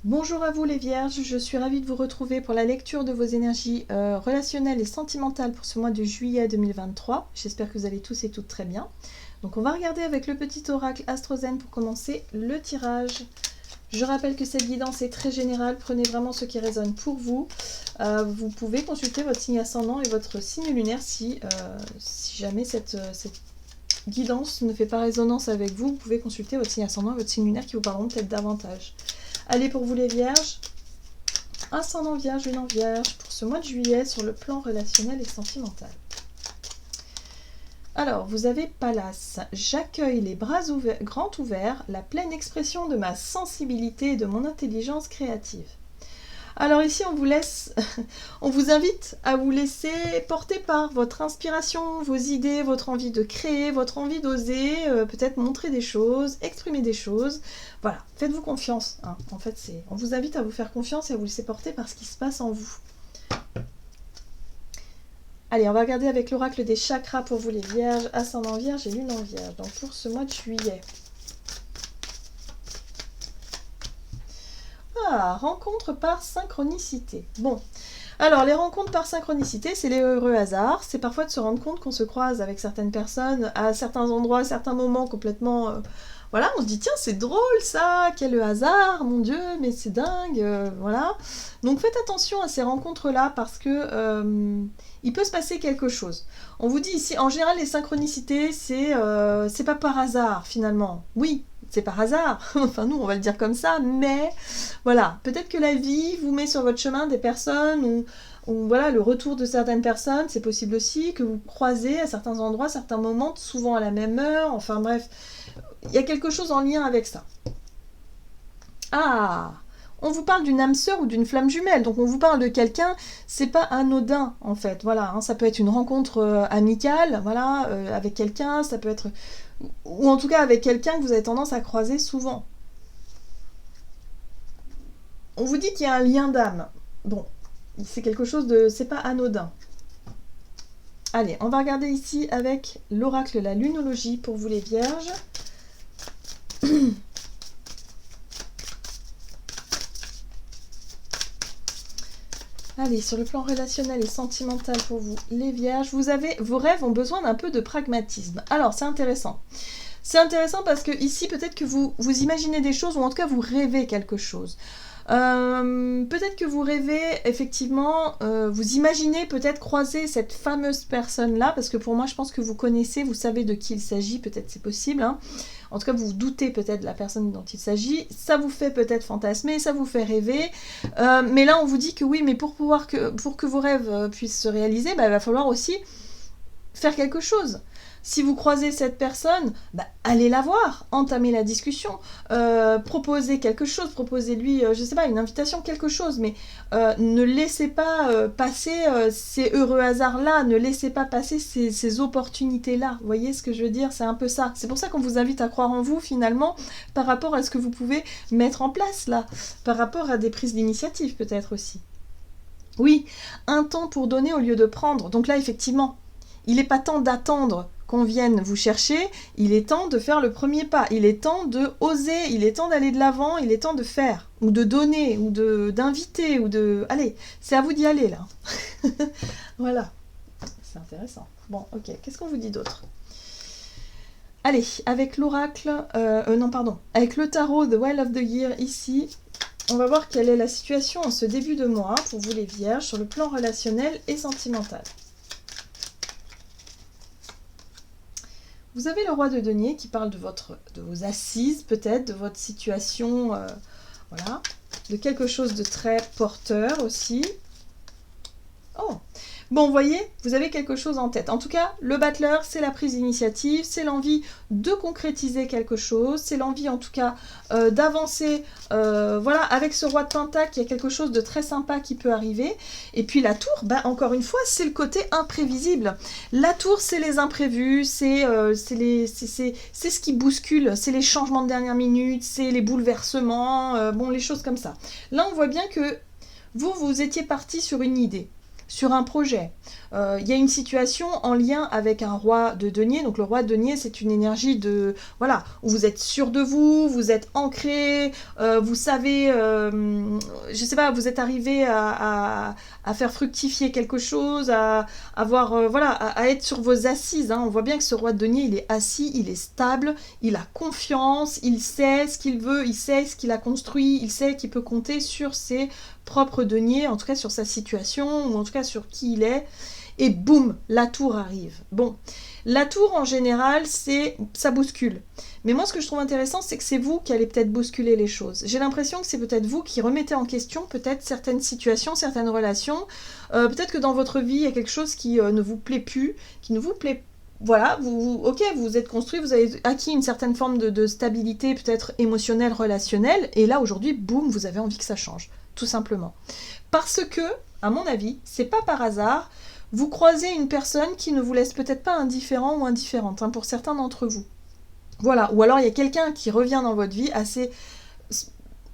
Bonjour à vous les Vierges, je suis ravie de vous retrouver pour la lecture de vos énergies relationnelles et sentimentales pour ce mois de juillet 2023. J'espère que vous allez tous et toutes très bien. Donc on va regarder avec le petit oracle AstroZen pour commencer le tirage. Je rappelle que cette guidance est très générale, prenez vraiment ce qui résonne pour vous. Vous pouvez consulter votre signe ascendant et votre signe lunaire si jamais cette guidance ne fait pas résonance avec vous. Vous pouvez consulter votre signe ascendant et votre signe lunaire qui vous parleront peut-être davantage. Allez, pour vous les Vierges, ascendant Vierge, lune en Vierge, pour ce mois de juillet sur le plan relationnel et sentimental. Alors, vous avez Pallas. J'accueille les bras grands ouverts, la pleine expression de ma sensibilité et de mon intelligence créative. Alors ici, on vous invite à vous laisser porter par votre inspiration, vos idées, votre envie de créer, votre envie d'oser, peut-être montrer des choses, exprimer des choses. Voilà, faites-vous confiance. Hein. En fait, on vous invite à vous faire confiance et à vous laisser porter par ce qui se passe en vous. Allez, on va regarder avec l'oracle des chakras pour vous les Vierges, ascendant Vierge et lune en Vierge. Donc pour ce mois de juillet. Ah, rencontre par synchronicité. Bon, alors les rencontres par synchronicité, c'est les heureux hasards. C'est parfois de se rendre compte qu'on se croise avec certaines personnes à certains endroits, à certains moments complètement... voilà, on se dit, tiens, c'est drôle ça, quel hasard, mon Dieu, mais c'est dingue, voilà. Donc faites attention à ces rencontres-là parce que il peut se passer quelque chose. On vous dit ici, en général, les synchronicités, c'est pas par hasard finalement. Oui, c'est par hasard, enfin nous on va le dire comme ça, mais voilà, peut-être que la vie vous met sur votre chemin des personnes ou voilà, le retour de certaines personnes, c'est possible aussi que vous croisez à certains endroits, certains moments, souvent à la même heure, enfin bref, il y a quelque chose en lien avec ça. Ah, on vous parle d'une âme sœur ou d'une flamme jumelle, donc on vous parle de quelqu'un, c'est pas anodin en fait, voilà, hein, ça peut être une rencontre amicale, voilà, avec quelqu'un, ça peut être, ou en tout cas avec quelqu'un que vous avez tendance à croiser souvent. On vous dit qu'il y a un lien d'âme, bon, c'est quelque chose de, c'est pas anodin. Allez, on va regarder ici avec l'oracle, la lunologie pour vous les Vierges. Allez, sur le plan relationnel et sentimental pour vous, les Vierges, vos rêves ont besoin d'un peu de pragmatisme. Alors, c'est intéressant. C'est intéressant parce que ici, peut-être que vous imaginez des choses, ou en tout cas, vous rêvez quelque chose. Peut-être que vous rêvez, effectivement, vous imaginez peut-être croiser cette fameuse personne-là, parce que pour moi, je pense que vous connaissez, vous savez de qui il s'agit, peut-être c'est possible, hein. En tout cas, vous vous doutez peut-être de la personne dont il s'agit, ça vous fait peut-être fantasmer, ça vous fait rêver, mais là, on vous dit que oui, mais pour que vos rêves puissent se réaliser, bah, il va falloir aussi faire quelque chose. Si vous croisez cette personne, bah, allez la voir, entamez la discussion, proposez quelque chose, proposez-lui, je sais pas, une invitation, quelque chose, mais ne laissez pas passer ces heureux hasards-là, ne laissez pas passer ces opportunités-là. Vous voyez ce que je veux dire? C'est un peu ça. C'est pour ça qu'on vous invite à croire en vous, finalement, par rapport à ce que vous pouvez mettre en place, là, par rapport à des prises d'initiative, peut-être aussi. Oui, un temps pour donner au lieu de prendre. Donc là, effectivement, il n'est pas temps d'attendre qu'on vienne vous chercher, il est temps de faire le premier pas, il est temps de oser, il est temps d'aller de l'avant, il est temps de faire, ou de donner, ou d'inviter, ou de... Allez, c'est à vous d'y aller, là. Voilà, c'est intéressant. Bon, ok, qu'est-ce qu'on vous dit d'autre? Allez, avec l'oracle... non, pardon. Avec le tarot The Well of the Year, ici, on va voir quelle est la situation en ce début de mois, pour vous les Vierges, sur le plan relationnel et sentimental. Vous avez le roi de denier qui parle de vos assises, peut-être, de votre situation, voilà, de quelque chose de très porteur aussi. Oh, bon, vous voyez, vous avez quelque chose en tête. En tout cas, le battleur, c'est la prise d'initiative, c'est l'envie de concrétiser quelque chose, c'est l'envie, en tout cas, d'avancer. Voilà, avec ce roi de pentacle, il y a quelque chose de très sympa qui peut arriver. Et puis la tour, ben, encore une fois, c'est le côté imprévisible. La tour, c'est les imprévus, c'est ce qui bouscule, c'est les changements de dernière minute, c'est les bouleversements, bon, les choses comme ça. Là, on voit bien que vous étiez parti sur une idée. sur un projet. Il y a une situation en lien avec un roi de denier. Donc le roi de denier, c'est une énergie de... Voilà, où vous êtes sûr de vous, vous êtes ancré, vous savez... je sais pas, vous êtes arrivé à faire fructifier quelque chose, à avoir... voilà, à être sur vos assises. Hein. On voit bien que ce roi de denier, il est assis, il est stable, il a confiance, il sait ce qu'il veut, il sait ce qu'il a construit, il sait qu'il peut compter sur ses propres deniers, en tout cas sur sa situation, ou en tout cas sur qui il est. Et boum, la tour arrive. Bon, la tour en général, ça bouscule. Mais moi, ce que je trouve intéressant, c'est que c'est vous qui allez peut-être bousculer les choses. J'ai l'impression que c'est peut-être vous qui remettez en question peut-être certaines situations, certaines relations. Peut-être que dans votre vie, il y a quelque chose qui ne vous plaît plus, qui ne vous plaît. Voilà, ok, vous vous êtes construit, vous avez acquis une certaine forme de stabilité, peut-être émotionnelle, relationnelle, et là, aujourd'hui, boum, vous avez envie que ça change, tout simplement. Parce que, à mon avis, c'est pas par hasard, vous croisez une personne qui ne vous laisse peut-être pas indifférent ou indifférente, hein, pour certains d'entre vous. Voilà, ou alors il y a quelqu'un qui revient dans votre vie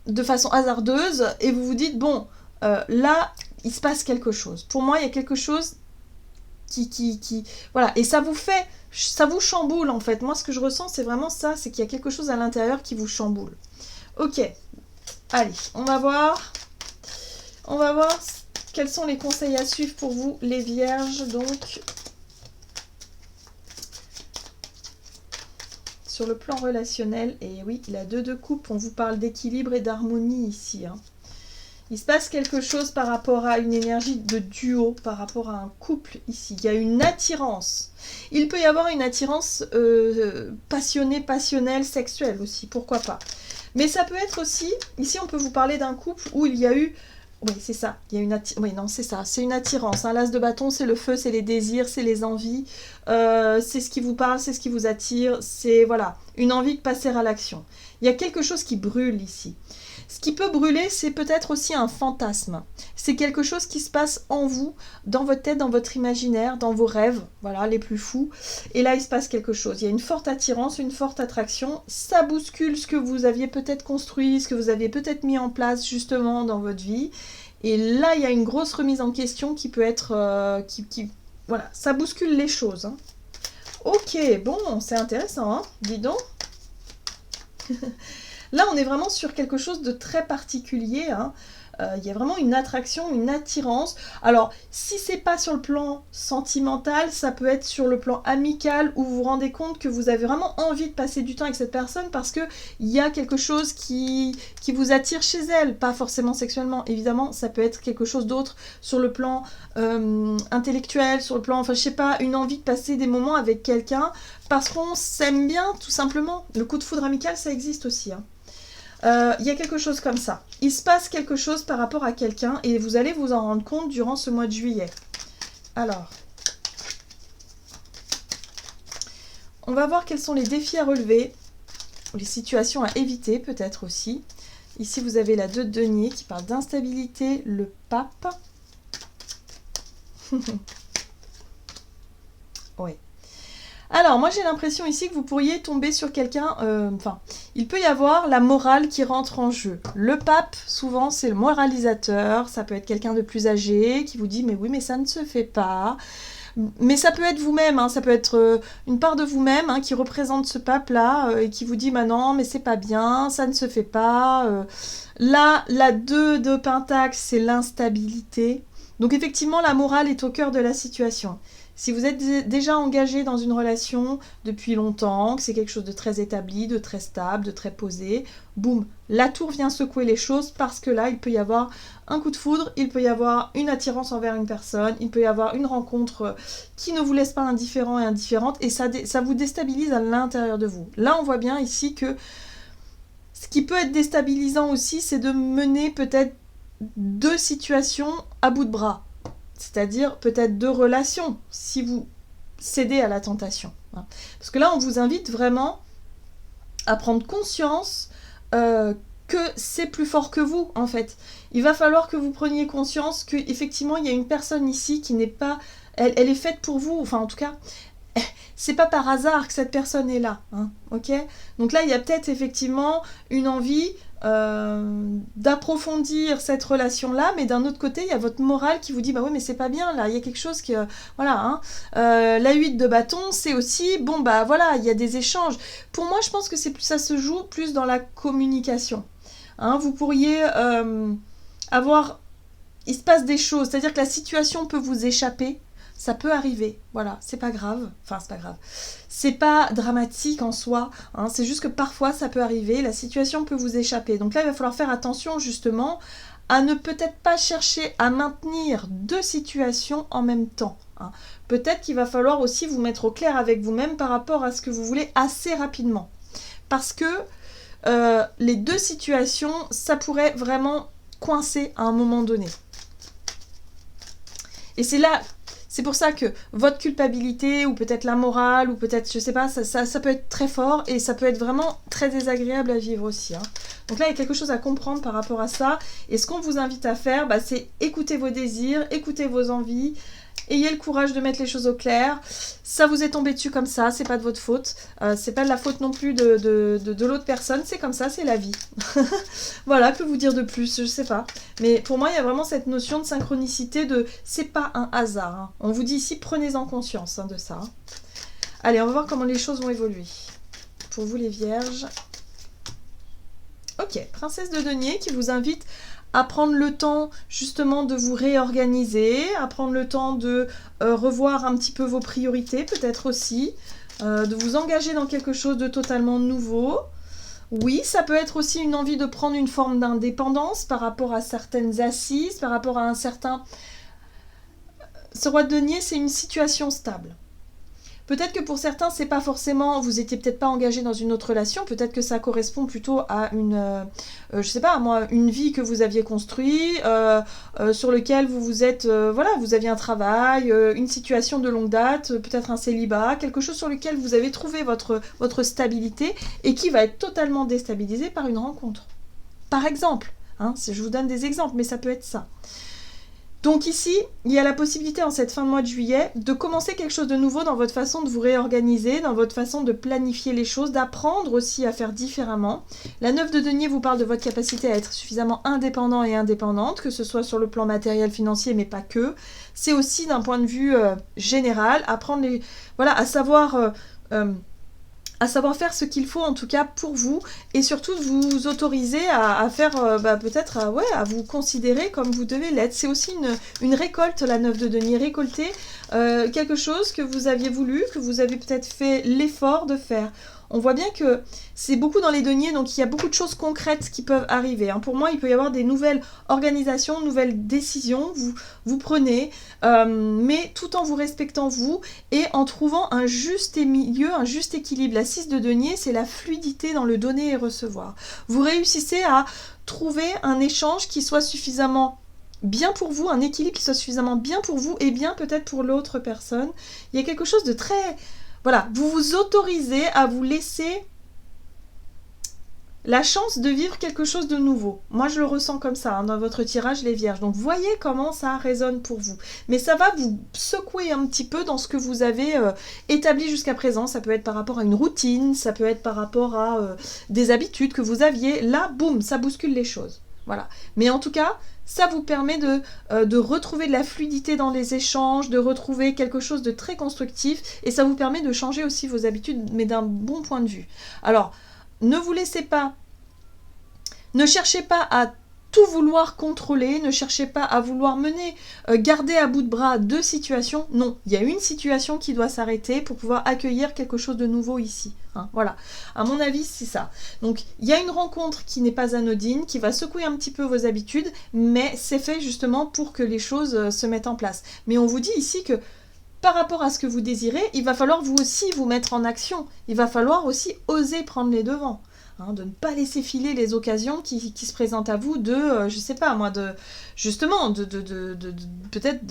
de façon hasardeuse, et vous vous dites, bon, là, il se passe quelque chose. Pour moi, il y a quelque chose voilà, et ça vous chamboule en fait. Moi, ce que je ressens, c'est vraiment ça, c'est qu'il y a quelque chose à l'intérieur qui vous chamboule. Ok, allez, on va voir quels sont les conseils à suivre pour vous, les vierges, donc, sur le plan relationnel. Et oui, la 2 de coupe, on vous parle d'équilibre et d'harmonie ici, hein. Il se passe quelque chose par rapport à une énergie de duo, par rapport à un couple ici. Il y a une attirance. Il peut y avoir une attirance passionnée, passionnelle, sexuelle aussi, pourquoi pas. Mais ça peut être aussi, ici on peut vous parler d'un couple où il y a eu... Oui, c'est ça. Il y a une oui, non, c'est ça. C'est une attirance. Un l'as de bâton, c'est le feu, c'est les désirs, c'est les envies. C'est ce qui vous parle, c'est ce qui vous attire. C'est, voilà, une envie de passer à l'action. Il y a quelque chose qui brûle ici. Ce qui peut brûler, c'est peut-être aussi un fantasme. C'est quelque chose qui se passe en vous, dans votre tête, dans votre imaginaire, dans vos rêves, voilà, les plus fous. Et là, il se passe quelque chose. Il y a une forte attirance, une forte attraction. Ça bouscule ce que vous aviez peut-être construit, ce que vous aviez peut-être mis en place justement dans votre vie. Et là, il y a une grosse remise en question qui peut être... voilà, ça bouscule les choses. Hein. Ok, bon, c'est intéressant, hein, dis donc. Là, on est vraiment sur quelque chose de très particulier. Hein. Il y a vraiment une attraction, une attirance. Alors, si c'est pas sur le plan sentimental, ça peut être sur le plan amical où vous vous rendez compte que vous avez vraiment envie de passer du temps avec cette personne parce qu'il y a quelque chose qui vous attire chez elle. Pas forcément sexuellement, évidemment. Ça peut être quelque chose d'autre sur le plan intellectuel, sur le plan, enfin, je sais pas, une envie de passer des moments avec quelqu'un parce qu'on s'aime bien, tout simplement. Le coup de foudre amical, ça existe aussi, hein. Il y a quelque chose comme ça. Il se passe quelque chose par rapport à quelqu'un et vous allez vous en rendre compte durant ce mois de juillet. Alors, on va voir quels sont les défis à relever, les situations à éviter peut-être aussi. Ici, vous avez la 2 de denier qui parle d'instabilité, le pape. Oui. Alors, moi j'ai l'impression ici que vous pourriez tomber sur quelqu'un, il peut y avoir la morale qui rentre en jeu. Le pape, souvent, c'est le moralisateur, ça peut être quelqu'un de plus âgé qui vous dit « mais oui, mais ça ne se fait pas ». Mais ça peut être vous-même, hein, ça peut être une part de vous-même hein, qui représente ce pape-là et qui vous dit « bah non, mais c'est pas bien, ça ne se fait pas ». Là, la 2 de Pentacle, c'est l'instabilité. Donc effectivement, la morale est au cœur de la situation. Si vous êtes déjà engagé dans une relation depuis longtemps, que c'est quelque chose de très établi, de très stable, de très posé, boum, la tour vient secouer les choses parce que là, il peut y avoir un coup de foudre, il peut y avoir une attirance envers une personne, il peut y avoir une rencontre qui ne vous laisse pas indifférent et indifférente et ça vous déstabilise à l'intérieur de vous. Là, on voit bien ici que ce qui peut être déstabilisant aussi, c'est de mener peut-être 2 situations à bout de bras. C'est-à-dire peut-être 2 relations, si vous cédez à la tentation. Parce que là, on vous invite vraiment à prendre conscience que c'est plus fort que vous, en fait. Il va falloir que vous preniez conscience qu'effectivement, il y a une personne ici qui n'est pas... Elle est faite pour vous, enfin en tout cas... C'est pas par hasard que cette personne est là, hein, ok ? Donc là, il y a peut-être effectivement une envie d'approfondir cette relation-là, mais d'un autre côté, il y a votre morale qui vous dit, bah oui, mais c'est pas bien, là, il y a quelque chose qui... voilà, hein. La 8 de bâton, c'est aussi, bon, bah voilà, il y a des échanges. Pour moi, je pense que ça se joue plus dans la communication. Hein, vous pourriez avoir... Il se passe des choses, c'est-à-dire que la situation peut vous échapper, ça peut arriver, voilà, c'est pas grave, enfin c'est pas grave, c'est pas dramatique en soi, hein, c'est juste que parfois ça peut arriver, la situation peut vous échapper, donc là il va falloir faire attention justement à ne peut-être pas chercher à maintenir deux situations en même temps, hein. Peut-être qu'il va falloir aussi vous mettre au clair avec vous-même par rapport à ce que vous voulez assez rapidement, parce que les deux situations, ça pourrait vraiment coincer à un moment donné. Et c'est pour ça que votre culpabilité, ou peut-être la morale, ou peut-être, je sais pas, ça peut être très fort, et ça peut être vraiment très désagréable à vivre aussi, hein. Donc là, il y a quelque chose à comprendre par rapport à ça, et ce qu'on vous invite à faire, bah, c'est écouter vos désirs, écouter vos envies, ayez le courage de mettre les choses au clair. Ça vous est tombé dessus comme ça, c'est pas de votre faute, c'est pas de la faute non plus de l'autre personne, c'est comme ça, c'est la vie. Voilà, que vous dire de plus, je sais pas. Mais pour moi, il y a vraiment cette notion de synchronicité, c'est pas un hasard, hein. On vous dit ici, prenez-en conscience, hein, de ça. Allez, on va voir comment les choses vont évoluer. Pour vous les vierges. Ok, princesse de denier qui vous invite à prendre le temps justement de vous réorganiser, à prendre le temps de revoir un petit peu vos priorités peut-être aussi, de vous engager dans quelque chose de totalement nouveau. Oui, ça peut être aussi une envie de prendre une forme d'indépendance par rapport à certaines assises, par rapport à un certain... Ce roi de denier, c'est une situation stable. Peut-être que pour certains, c'est pas forcément, vous étiez peut-être pas engagé dans une autre relation, peut-être que ça correspond plutôt à je sais pas moi, une vie que vous aviez construite, sur lequel vous vous êtes, voilà, vous aviez un travail, une situation de longue date, peut-être un célibat, quelque chose sur lequel vous avez trouvé votre stabilité et qui va être totalement déstabilisé par une rencontre. Par exemple, hein, je vous donne des exemples, mais ça peut être ça. Donc ici, il y a la possibilité en cette fin de mois de juillet de commencer quelque chose de nouveau dans votre façon de vous réorganiser, dans votre façon de planifier les choses, d'apprendre aussi à faire différemment. La 9 de denier vous parle de votre capacité à être suffisamment indépendant et indépendante, que ce soit sur le plan matériel, financier, mais pas que. C'est aussi d'un point de vue général, apprendre voilà, à savoir faire ce qu'il faut en tout cas pour vous, et surtout de vous autoriser à faire peut-être à vous considérer comme vous devez l'être. C'est aussi une récolte, la 9 de denier, récolter quelque chose que vous aviez voulu, que vous avez peut-être fait l'effort de faire. On voit bien que c'est beaucoup dans les deniers, donc il y a beaucoup de choses concrètes qui peuvent arriver, hein. Pour moi, il peut y avoir des nouvelles organisations, nouvelles décisions, vous prenez, mais tout en vous respectant vous, et en trouvant un juste milieu, un juste équilibre. La 6 de denier, c'est la fluidité dans le donner et recevoir. Vous réussissez à trouver un échange qui soit suffisamment bien pour vous, un équilibre qui soit suffisamment bien pour vous, et bien peut-être pour l'autre personne. Il y a quelque chose de très... Voilà, vous vous autorisez à vous laisser la chance de vivre quelque chose de nouveau. Moi, je le ressens comme ça, hein, dans votre tirage, les vierges. Donc, voyez comment ça résonne pour vous. Mais ça va vous secouer un petit peu dans ce que vous avez établi jusqu'à présent. Ça peut être par rapport à une routine, ça peut être par rapport à des habitudes que vous aviez. Là, boum, ça bouscule les choses. Voilà. Mais en tout cas, ça vous permet de retrouver de la fluidité dans les échanges, de retrouver quelque chose de très constructif, et ça vous permet de changer aussi vos habitudes, mais d'un bon point de vue. Alors, ne vous laissez pas, ne cherchez pas à tout vouloir contrôler, ne cherchez pas à vouloir mener, garder à bout de bras deux situations. Non, il y a une situation qui doit s'arrêter pour pouvoir accueillir quelque chose de nouveau ici. Hein, voilà, à mon avis, c'est ça. Donc, il y a une rencontre qui n'est pas anodine, qui va secouer un petit peu vos habitudes, mais c'est fait justement pour que les choses se mettent en place. Mais on vous dit ici que par rapport à ce que vous désirez, il va falloir vous aussi vous mettre en action. Il va falloir aussi oser prendre les devants. Hein, de ne pas laisser filer les occasions qui se présentent à vous je sais pas moi, peut-être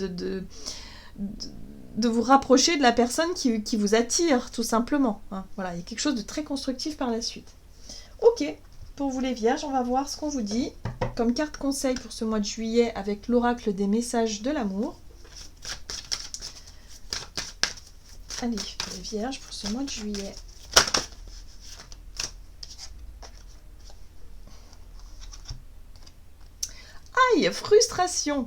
de vous rapprocher de la personne qui vous attire, tout simplement. Hein, voilà, il y a quelque chose de très constructif par la suite. Ok, pour vous les vierges, on va voir ce qu'on vous dit comme carte conseil pour ce mois de juillet avec l'oracle des messages de l'amour. Allez, pour les vierges, pour ce mois de juillet. Aïe, frustration.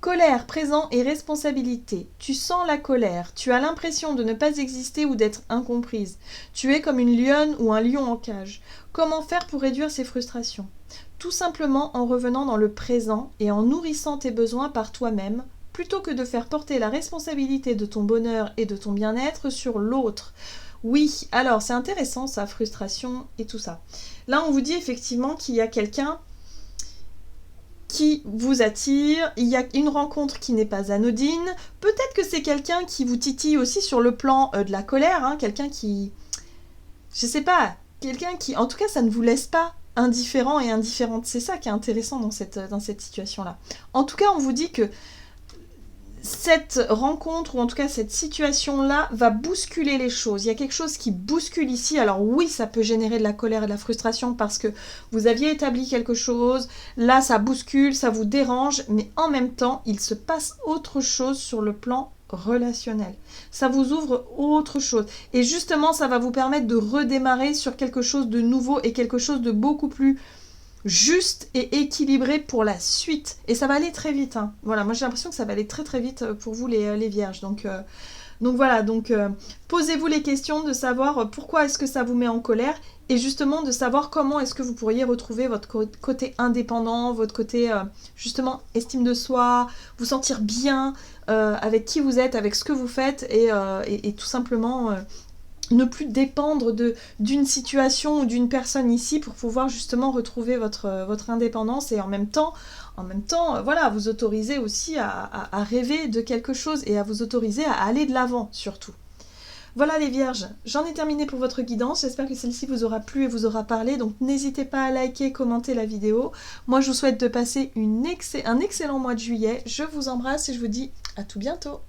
Colère, présent et responsabilité. Tu sens la colère. Tu as l'impression de ne pas exister ou d'être incomprise. Tu es comme une lionne ou un lion en cage. Comment faire pour réduire ces frustrations? Tout simplement en revenant dans le présent et en nourrissant tes besoins par toi-même, plutôt que de faire porter la responsabilité de ton bonheur et de ton bien-être sur l'autre. Oui, alors c'est intéressant ça, frustration et tout ça. Là, on vous dit effectivement qu'il y a quelqu'un qui vous attire, il y a une rencontre qui n'est pas anodine, peut-être que c'est quelqu'un qui vous titille aussi sur le plan de la colère, hein, quelqu'un qui... Je sais pas, quelqu'un qui... En tout cas, ça ne vous laisse pas indifférent et indifférente, c'est ça qui est intéressant dans cette situation-là. En tout cas, on vous dit que cette rencontre, ou en tout cas cette situation-là, va bousculer les choses. Il y a quelque chose qui bouscule ici. Alors oui, ça peut générer de la colère et de la frustration parce que vous aviez établi quelque chose. Là, ça bouscule, ça vous dérange. Mais en même temps, il se passe autre chose sur le plan relationnel. Ça vous ouvre autre chose. Et justement, ça va vous permettre de redémarrer sur quelque chose de nouveau et quelque chose de beaucoup plus juste et équilibré pour la suite. Et ça va aller très vite. Hein. Voilà, moi j'ai l'impression que ça va aller très très vite pour vous les vierges. Donc voilà, posez-vous les questions de savoir pourquoi est-ce que ça vous met en colère et justement de savoir comment est-ce que vous pourriez retrouver votre côté indépendant, votre côté justement estime de soi, vous sentir bien avec qui vous êtes, avec ce que vous faites et tout simplement... ne plus dépendre d'une situation ou d'une personne ici pour pouvoir justement retrouver votre indépendance et en même temps, voilà, vous autoriser aussi à rêver de quelque chose et à vous autoriser à aller de l'avant surtout. Voilà les vierges, j'en ai terminé pour votre guidance, j'espère que celle-ci vous aura plu et vous aura parlé, donc n'hésitez pas à liker, commenter la vidéo. Moi je vous souhaite de passer un excellent mois de juillet, je vous embrasse et je vous dis à tout bientôt.